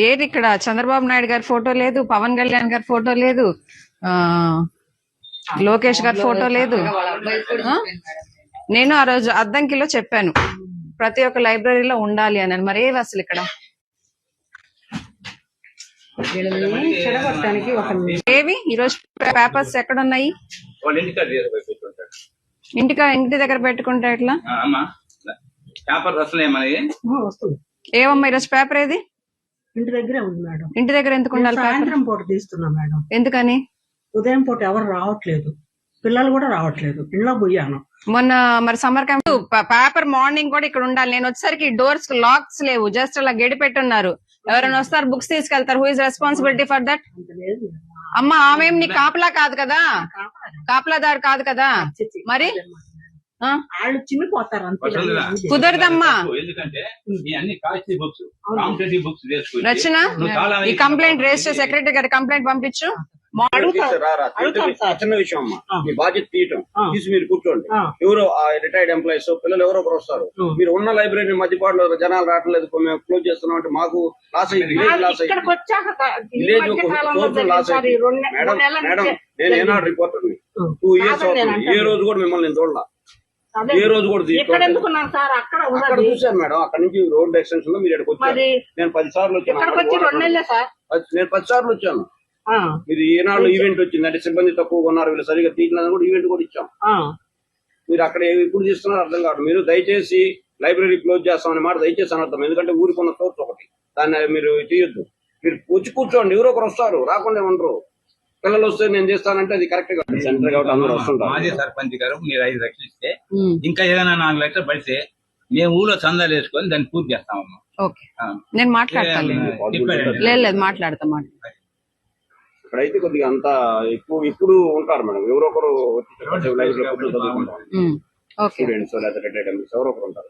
ఏది ఇక్కడ చంద్రబాబు నాయుడు గారి ఫోటో లేదు, పవన్ కళ్యాణ్ గారి ఫోటో లేదు, లోకేష్ గారి ఫోటో లేదు. నేను ఆ రోజు అద్దంకిలో చెప్పాను ప్రతి ఒక్క లైబ్రరీలో ఉండాలి అని. మరి ఏవి అసలు ఇక్కడ ఏవి ఈరోజు పేపర్స్ ఎక్కడున్నాయి? ఇంటి దగ్గర పెట్టుకుంటే ఎట్లా? ఏమమ్మా ఈరోజు పేపర్ ఏది? ఇంటి దగ్గరే ఉంది మేడం. ఇంటి దగ్గర ఎందుకు ఉండాలి? సాయంత్రం పూట తీస్తున్నా మేడం. ఎందుకని? ఉదయం పూట ఎవరు రావట్లేదు, పిల్లలు కూడా రావట్లేదు, ఇంట్లో పోయాను మొన్న. మరి సమ్మర్ క్యాంప్ పేపర్ మార్నింగ్ కూడా ఇక్కడ ఉండాలి. నేను వచ్చేసరికి డోర్స్ లాక్స్ లేవు, జస్ట్ అలా గడి పెట్టున్నారు. ఎవరైనా వస్తారు బుక్స్ తీసుకెళ్తారు. Who is responsibility for that? అమ్మా ఆమెం నీ కాపలా కాదు కదా, కాపలాదారు కాదు కదా. మరి వాళ్ళు చిన్నపోతారు, కుదరదమ్మా. రచన ఈ కంప్లైంట్ రేస్ చేసి సెక్రటరీ గారి కంప్లైంట్ పంపించు. చిన్న విషయం అమ్మా, మీ బాధ్యత తీయటం తీసి మీరు కూర్చోండి. ఎవరో రిటైర్డ్ ఎంప్లాయీస్ పిల్లలు ఎవరో ఒకరు వస్తారు. మీరు ఉన్న లైబ్రరీ మధ్యపాటులో జనాలు రావట్లేదు, మేము క్లోజ్ చేస్తున్నాం అంటే మాకు లాస్ అయింది, విలేజ్ లాస్ అయింది, విలేజ్ లాస్ అయింది. మేడం మేడం నేను ఏనాడు రిపోర్టర్ 2 years అవుతుంది, ఏ రోజు కూడా మిమ్మల్ని నేను చూడాల, ఏ రోజు కూడా అక్కడ చూశాను మేడం. అక్కడ నుంచి రోడ్ ఎక్స్టెన్షన్ లో మీరు ఇక్కడికి వచ్చారు. నేను 10 సార్లు వచ్చాను, నేను 10 సార్లు వచ్చాను. మీరు ఈనాడు ఈవెంట్ వచ్చింది అంటే సిబ్బంది తక్కువగా ఉన్నారు, వీళ్ళు సరిగా తీయలేదు కూడా ఈవెంట్ కూడా ఇచ్చాం. మీరు అక్కడ ఎప్పుడు తీస్తున్నారో అర్థం కాదు. మీరు దయచేసి లైబ్రరీ క్లోజ్ చేస్తామనే మాట దయచేసి అనర్థం. ఎందుకంటే ఊరికున్న సోర్స్ ఒకటి, దాన్ని మీరు చేయొద్దు. మీరు వచ్చి కూర్చోండి, ఎవరో ఒకరు వస్తారు, రాకుండా ఉండరు. పిల్లలు వస్తే నేను చేస్తానంటే అది కరెక్ట్ గా సెంటర్ కాబట్టి అందరూ వస్తుంటారు. మాజీ సర్పంచ్ గారు మీరు 5 లక్షలు ఇస్తే ఇంకా ఏదైనా 4 లక్షలు పడితే మేము ఊళ్ళో చందాలు వేసుకొని దాన్ని పూర్తి చేస్తామమ్మా. ఓకే, నేను మాట్లాడతాను. లేదు మాట్లాడతాం. ఇక్కడైతే కొద్దిగా అంతా ఇప్పుడు ఉంటారు మేడం, ఎవరో ఒకరు స్టూడెంట్స్ లేదా రిటైర్డ్ ఎంప్లాయీస్ ఎవరో ఒకరు ఉంటారు.